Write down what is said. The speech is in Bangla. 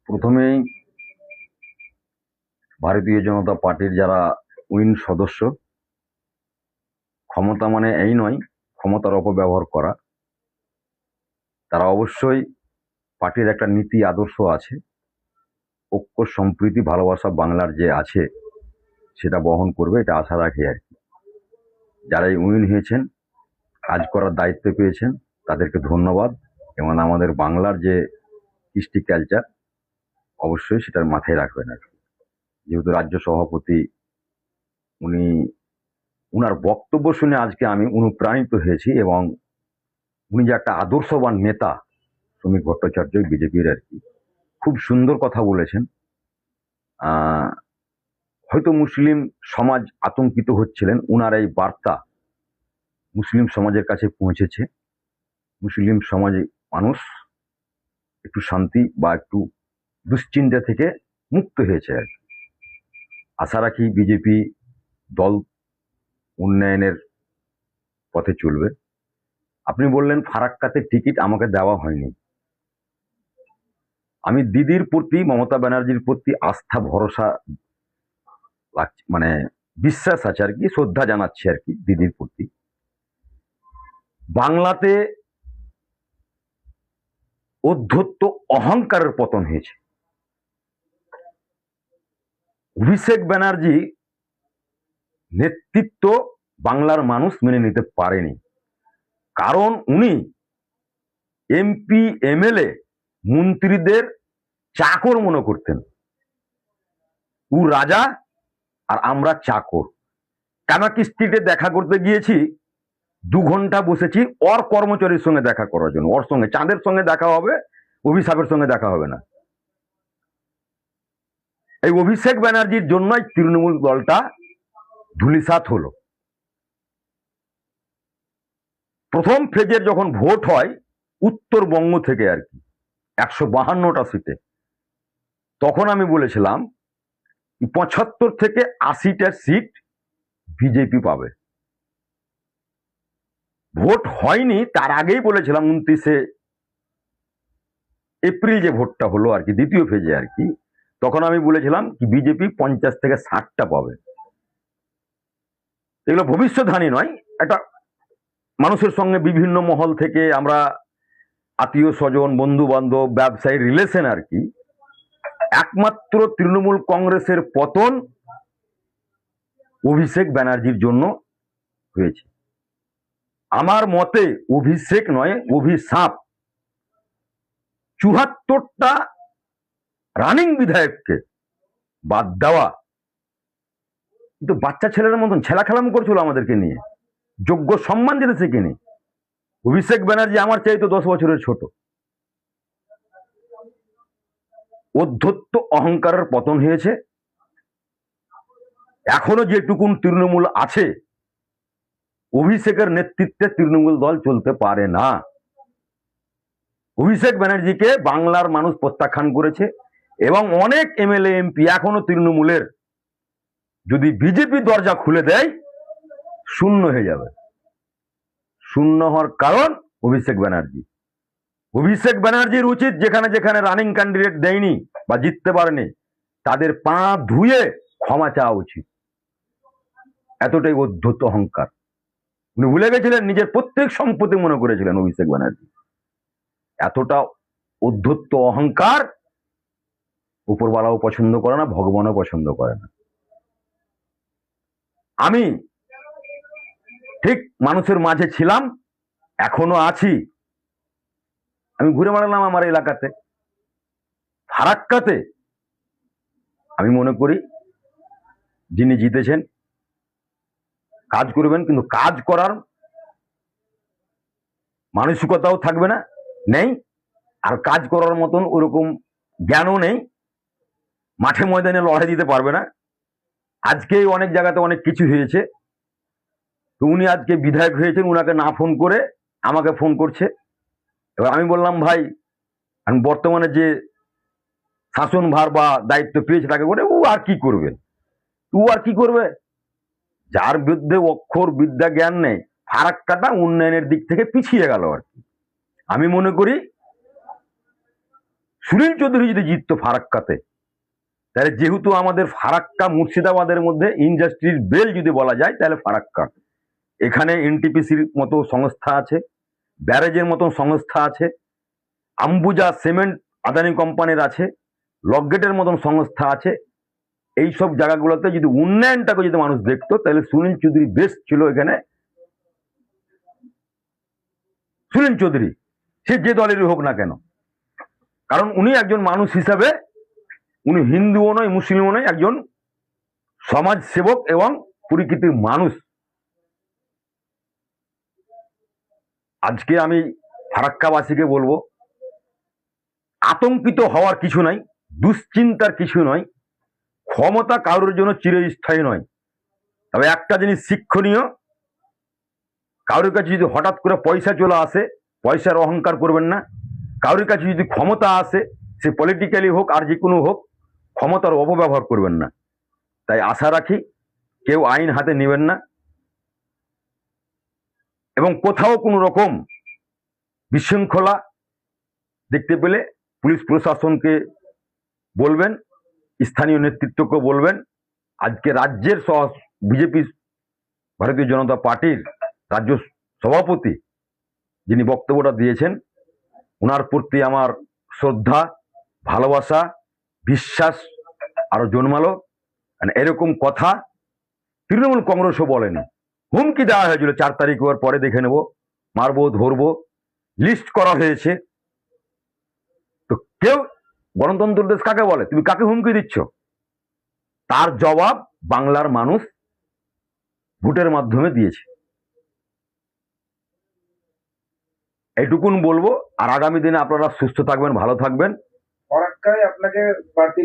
প্রথমেই ভারতীয় জনতা পার্টির যারা উইন সদস্য, ক্ষমতা মানে এই নয় ক্ষমতার অপব্যবহার করা। তারা অবশ্যই পার্টির একটা নীতি আদর্শ আছে, ঐক্য সম্প্রীতি ভালোবাসা বাংলার যে আছে সেটা বহন করবে, এটা আশা রাখি আর কি। যারা এই উইন হয়েছেন, কাজ করার দায়িত্ব পেয়েছেন, তাদেরকে ধন্যবাদ। এবং আমাদের বাংলার যে কৃষ্টি কালচার অবশ্যই সেটার মাথায় রাখবেন আর কি। যেহেতু রাজ্য সভাপতি, উনার বক্তব্য শুনে আজকে আমি অনুপ্রাণিত হয়েছি। এবং উনি যে একটা আদর্শবান নেতা, শ্রমিক ভট্টাচার্য বিজেপির আর কি, খুব সুন্দর কথা বলেছেন। হয়তো মুসলিম সমাজ আতঙ্কিত হচ্ছিলেন, উনার এই বার্তা মুসলিম সমাজের কাছে পৌঁছেছে। মুসলিম সমাজে মানুষ একটু শান্তি বা একটু দুশ্চিন্তা থেকে মুক্ত হয়েছে আর কি। আশা রাখি বিজেপি দল উন্নয়নের পথে চলবে। আপনি বললেন ফারাক্কাতে টিকিট আমাকে দেওয়া হয়নি। আমি দিদির প্রতি, মমতা ব্যানার্জির প্রতি আস্থা ভরসা মানে বিশ্বাস আছে আর কি, শ্রদ্ধা জানাচ্ছি আর কি দিদির প্রতি। বাংলাতে অধ্যত্ত অহংকারের পতন হয়েছে। অভিষেক ব্যানার্জি নেতৃত্ব বাংলার মানুষ মেনে নিতে পারেনি, কারণ উনি এমপি এমএলএ মন্ত্রীদের চাকর মনে করতেন। ও রাজা আর আমরা চাকর। কামাকি স্ট্রিটে দেখা করতে গিয়েছি, 2 ঘন্টা বসেছি ওর কর্মচারীর সঙ্গে দেখা করার জন্য। ওর সঙ্গে, চাঁদের সঙ্গে দেখা হবে, অভিশাপের সঙ্গে দেখা হবে না। এই অভিষেক ব্যানার্জির জন্যই তৃণমূল দলটা ধূলিসাৎ হলো। প্রথম ফেজের যখন ভোট হয় উত্তরবঙ্গ থেকে আর কি 152টা সিটে, তখন আমি বলেছিলাম 75 থেকে 80টা সিট বিজেপি পাবে। ভোট হয়নি তার আগেই বলেছিলাম 29শে এপ্রিল যে ভোটটা হলো আর কি, দ্বিতীয় ফেজে আর কি, তখন আমি বলেছিলাম কি বিজেপি 50 থেকে 60টা পাবে। এগুলো ভবিষ্যৎবাণী নয়, এটা মানুষের সঙ্গে বিভিন্ন মহল থেকে আমরা আত্মীয় স্বজন, বন্ধু বান্ধব, ব্যবসায়ী রিলেশন আর কি। একমাত্র তৃণমূল কংগ্রেসের পতন অভিষেক ব্যানার্জির জন্য হয়েছে। আমার মতে অভিষেক নয়, অভিশাপ। 74টা রানিং বিধায়ককে বাদ দেওয়া, কিন্তু বাচ্চা ছেলের মতন ছেলাখেলাম করছিল আমাদেরকে নিয়ে, যোগ্য সম্মান দিতে শেখেনি। অভিষেক ব্যানার্জি আমার চাইতো 10 বছরের ছোট। অধ্যত্ত অহংকারের পতন হয়েছে। এখনো যেটুকুন তৃণমূল আছে, অভিষেকের নেতৃত্বে তৃণমূল দল চলতে পারে না। অভিষেক ব্যানার্জিকে বাংলার মানুষ প্রত্যাখ্যান করেছে এবং অনেক এমএলএ এমপি এখনো তৃণমূলের, যদি বিজেপি দরজা খুলে দেয় শূন্য হয়ে যাবে। শূন্য হওয়ার কারণ অভিষেক ব্যানার্জি। অভিষেক ব্যানার্জির উচিত যেখানে যেখানে রানিং ক্যান্ডিডেট দেয়নি বা জিততে পারেনি, তাদের পা ধুয়ে ক্ষমা চাওয়া উচিত। এতটাই অধ্যত্ত অহংকার। উনি ভুলে গেছিলেন নিজের প্রত্যেক সম্পত্তি মনে করেছিলেন অভিষেক ব্যানার্জি। এতটা অধ্যত্ত অহংকার উপরওয়ালাও পছন্দ করে না, ভগবানও পছন্দ করে না। আমি ঠিক মানুষের মাঝে ছিলাম, এখনো আছি। আমি ঘুরে বেড়ালাম আমার এলাকাতে। ফারাক্কাতে আমি মনে করি যিনি জিতেছেন কাজ করবেন, কিন্তু কাজ করার মানসিকতাও থাকবে না, নেই। আর কাজ করার মতন ওরকম জ্ঞানও নেই, মাঠে ময়দানে লড়াই দিতে পারবে না। আজকেই অনেক জায়গাতে অনেক কিছু হয়েছে, তো উনি আজকে বিধায়ক হয়েছেন, উনাকে না ফোন করে আমাকে ফোন করছে। এবার আমি বললাম ভাই, আমি বর্তমানে যে শাসনভার বা দায়িত্ব পেয়েছে তাকে করে ও আর কি করবে, যার বিরুদ্ধে অক্ষর বিদ্যা জ্ঞান নেই, ফারাক্কাটা উন্নয়নের দিক থেকে পিছিয়ে গেল আর কি। আমি মনে করি সুনীল চৌধুরী যদি জিততো ফারাক্কাতে, তাহলে যেহেতু আমাদের ফারাক্কা মুর্শিদাবাদের মধ্যে ইন্ডাস্ট্রির বেল যদি বলা যায়, তাহলে ফারাক্কা, এখানে এনটিপিসির মতো সংস্থা আছে, ব্যারেজের মতো সংস্থা আছে, আম্বুজা সিমেন্ট আদানি কোম্পানির আছে, লকগেটের মতন সংস্থা আছে। এই সব জায়গাগুলোতে যদি উন্নয়নটাকে যদি মানুষ দেখতো, তাহলে সুনীল চৌধুরী বেস্ট ছিল এখানে। সুনীল চৌধুরী সে যে দলেরই হোক না কেন, কারণ উনি একজন মানুষ হিসাবে, উনি হিন্দুও নয় মুসলিমও নয়, একজন সমাজ সেবক এবং প্রকৃতির মানুষ। আজকে আমি ফারাক্কাবাসীকে বলবো, আতঙ্কিত হওয়ার কিছু নাই, দুশ্চিন্তার কিছু নয়। ক্ষমতা কারোর জন্য চিরস্থায়ী নয়, তবে একটা জিনিস শিক্ষণীয়, কারোর কাছে যদি হঠাৎ করে পয়সা চলে আসে, পয়সার অহংকার করবেন না। কারোর কাছে যদি ক্ষমতা আসে, সে পলিটিক্যালি হোক আর যে কোনো হোক, ক্ষমতার অপব্যবহার করবেন না। তাই আশা রাখি কেউ আইন হাতে নেবেন না, এবং কোথাও কোনো রকম বিশৃঙ্খলা দেখতে পেলে পুলিশ প্রশাসনকে বলবেন, স্থানীয় নেতৃত্বকে বলবেন। আজকে রাজ্যের বিজেপি ভারতীয় জনতা পার্টির রাজ্য সভাপতি যিনি বক্তব্যটা দিয়েছেন, ওনার প্রতি আমার শ্রদ্ধা, ভালোবাসা, বিশ্বাস আরো জন্মালো। এরকম কথা তৃণমূল কংগ্রেসও বলেনি। হুমকি দেওয়া হয়েছিল 4 তারিখ হওয়ার পরে দেখে নেব, মারবো, ধরবো, লিস্ট করা হয়েছে। তো কেউ, গণতন্ত্র দেশ কাকে বলে, তুমি কাকে হুমকি দিচ্ছ? তার জবাব বাংলার মানুষ ভোটের মাধ্যমে দিয়েছে। এইটুকুন বলবো। আর আগামী দিনে আপনারা সুস্থ থাকবেন, ভালো থাকবেন। ফারাক্কায় আপনাকে প্রার্থী